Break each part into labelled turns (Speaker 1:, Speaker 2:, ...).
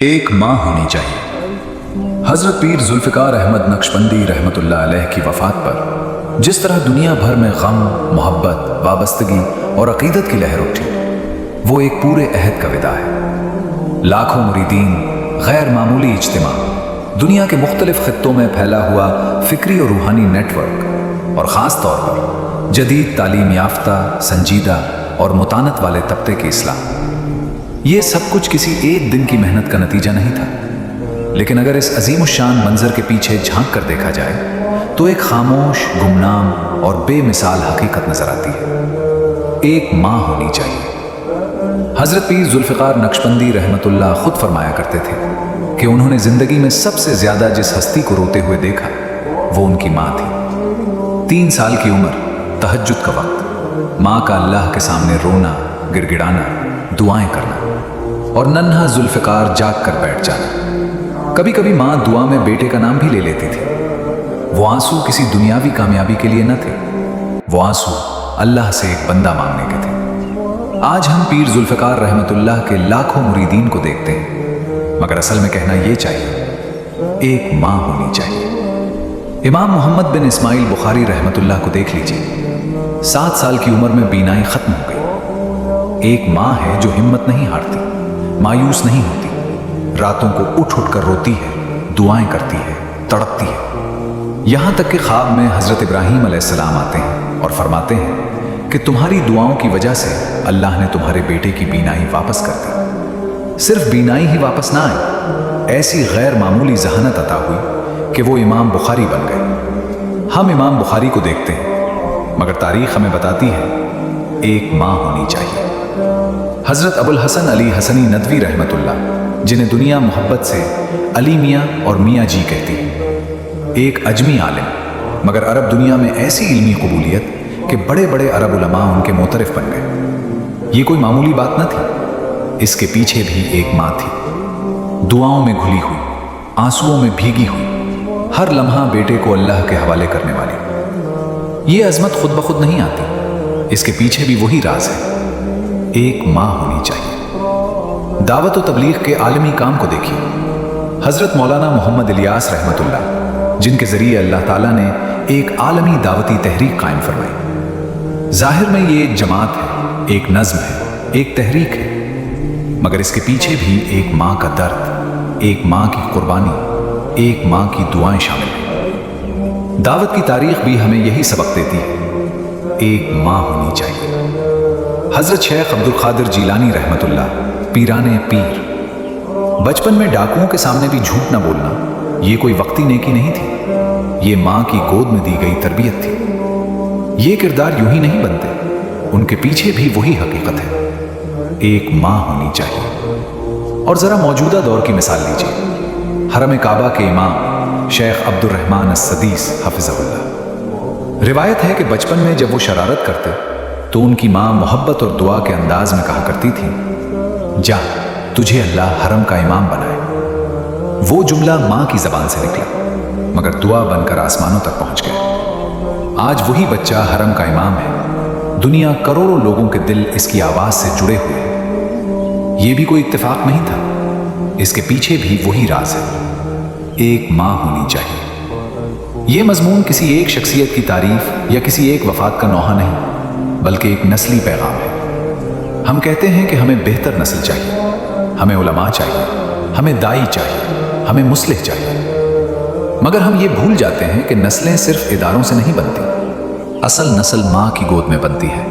Speaker 1: एक माँ होनी चाहिए। हजरत पीर जुल्फिकार अहमद नक्शबंदी रहमतुल्लाह अलैह की वफात पर जिस तरह दुनिया भर में गम, मोहब्बत, वाबस्तगी और अकीदत की लहर उठी, वो एक पूरे अहद का विदा है। लाखों मुरीदीन, गैर मामूली इज्तिमा, दुनिया के मुख्तलिफ खित्तों में फैला हुआ फिक्री और रूहानी नेटवर्क और ख़ास तौर पर जदीद तालीम याफ्ता, संजीदा और मुतानत वाले तबके की इस्लाह, ये सब कुछ किसी एक दिन की मेहनत का नतीजा नहीं था। लेकिन अगर इस अजीम शान मंजर के पीछे झांक कर देखा जाए तो एक खामोश, गुमनाम और बेमिसाल हकीकत नजर आती है। एक माँ होनी चाहिए। हजरत पीर जुल्फिकार नक्शबंदी रहमतुल्लाह खुद फरमाया करते थे कि उन्होंने जिंदगी में सबसे ज्यादा जिस हस्ती को रोते हुए देखा वो उनकी माँ थी। 3 साल की उम्र, तहज्जुद का वक्त, माँ का अल्लाह के सामने रोना, गिड़गिड़ाना, दुआएं करना और नन्हा जुल्फिकार जाग कर बैठ जाना। कभी कभी माँ दुआ में बेटे का नाम भी ले लेती थी। वो आंसू किसी दुनियावी कामयाबी के लिए न थे, वो आंसू अल्लाह से एक बंदा मांगने के थे। आज हम पीर जुल्फिकार रहमतुल्लाह के लाखों मुरीदीन को देखते हैं, मगर असल में कहना यह चाहिए, एक माँ होनी चाहिए। इमाम मोहम्मद बिन इस्माइल बुखारी रहमतुल्लाह को देख लीजिए। 7 साल की उम्र में बीनाई खत्म हो गई। एक माँ है जो हिम्मत नहीं हारती, मायूस नहीं होती, रातों को उठ उठ कर रोती है, दुआएं करती है, तड़पती है। यहां तक कि ख्वाब में हजरत इब्राहीम अलैहिस्सलाम आते हैं और फरमाते हैं कि तुम्हारी दुआओं की वजह से अल्लाह ने तुम्हारे बेटे की बीनाई वापस कर दी। सिर्फ बीनाई ही वापस ना आई, ऐसी गैर मामूली जहानत अता हुई कि वो इमाम बुखारी बन गए। हम इमाम बुखारी को देखते हैं, मगर तारीख हमें बताती है एक माँ होनी चाहिए। हजरत अबुल हसन अली हसनी नदवी रहमतुल्लाह, जिन्हें दुनिया मोहब्बत से अली मियाँ और मियाँ जी कहती है, एक अजमी आलिम, मगर अरब दुनिया में ऐसी इल्मी कबूलियत कि बड़े बड़े अरब उलमा उनके मोतरफ बन गए। ये कोई मामूली बात न थी, इसके पीछे भी एक माँ थी, दुआओं में घुली हुई, आंसुओं में भीगी हुई, हर लम्हा बेटे को अल्लाह के हवाले करने वाली। ये अजमत खुद ब खुद नहीं आती, इसके पीछे भी वही राज है, एक माँ होनी चाहिए। दावत और तबलीग के आलमी काम को देखिए। हजरत मौलाना मोहम्मद इलियास रहमतुल्लाह, जिनके जरिए अल्लाह ताला ने एक आलमी दावती तहरीक कायम फरमाई। जाहिर में ये एक जमात है, एक नज्म है, एक तहरीक है, मगर इसके पीछे भी एक माँ का दर्द, एक माँ की कुर्बानी, एक माँ की दुआएं शामिल हैं। दावत की तारीख भी हमें यही सबक देती है, एक माँ होनी चाहिए। हजरत शेख अब्दुल कादिर जीलानी रहमतुल्लाह, पीराने पीर, बचपन में डाकुओं के सामने भी झूठ न बोलना ये कोई वक्ती नेकी नहीं थी, ये माँ की गोद में दी गई तरबियत थी। ये किरदार यूं ही नहीं बनते, उनके पीछे भी वही हकीकत है, एक माँ होनी चाहिए। और जरा मौजूदा दौर की मिसाल लीजिए। हरम काबा के इमाम शेख अब्दुल रहमान अस-सदीस हफिज़हुल्लाह, रिवायत है कि बचपन में जब वो शरारत करते तो उनकी माँ मोहब्बत और दुआ के अंदाज में कहा करती थी, जा तुझे अल्लाह हरम का इमाम बनाए। वो जुमला माँ की जबान से निकला, मगर दुआ बनकर आसमानों तक पहुंच गया। आज वही बच्चा हरम का इमाम है। दुनिया करोड़ों लोगों के दिल इसकी आवाज से जुड़े हुए हैं। ये भी कोई इत्तेफाक नहीं था, इसके पीछे भी वही राज है, एक माँ होनी चाहिए। ये मजमून किसी एक शख्सियत की तारीफ या किसी एक वफात का नौहा नहीं, बल्कि एक नस्ली पैगाम है। हम कहते हैं कि हमें बेहतर नस्ल चाहिए, हमें उलमा चाहिए, हमें दाई चाहिए, हमें मुस्लिह चाहिए, मगर हम ये भूल जाते हैं कि नस्लें सिर्फ इदारों से नहीं बनती, असल नस्ल माँ की गोद में बनती है।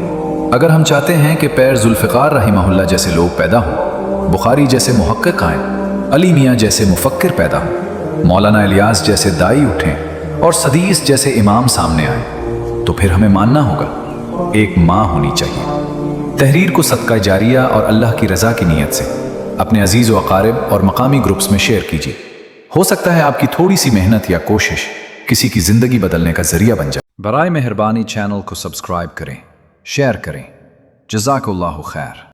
Speaker 1: अगर हम चाहते हैं कि पीर जुल्फिकार रहिमहुल्लाह जैसे लोग पैदा हों, बुखारी जैसे मुहक्किक आएं, अली मियाँ जैसे मुफक्किर पैदा हों, मौलाना इलियास जैसे दाई उठें और सदीस जैसे इमाम सामने आए, तो फिर हमें मानना होगा एक माँ होनी चाहिए। तहरीर को सदका जारिया और अल्लाह की रज़ा की नीयत से अपने अजीज़ व अकारिब और मकामी ग्रुप्स में शेयर कीजिए। हो सकता है आपकी थोड़ी सी मेहनत या कोशिश किसी की ज़िंदगी बदलने का ज़रिया बन जाए। बराए मेहरबानी चैनल को सब्सक्राइब करें, शेयर करें। जज़ाकुल्लाहु खैर।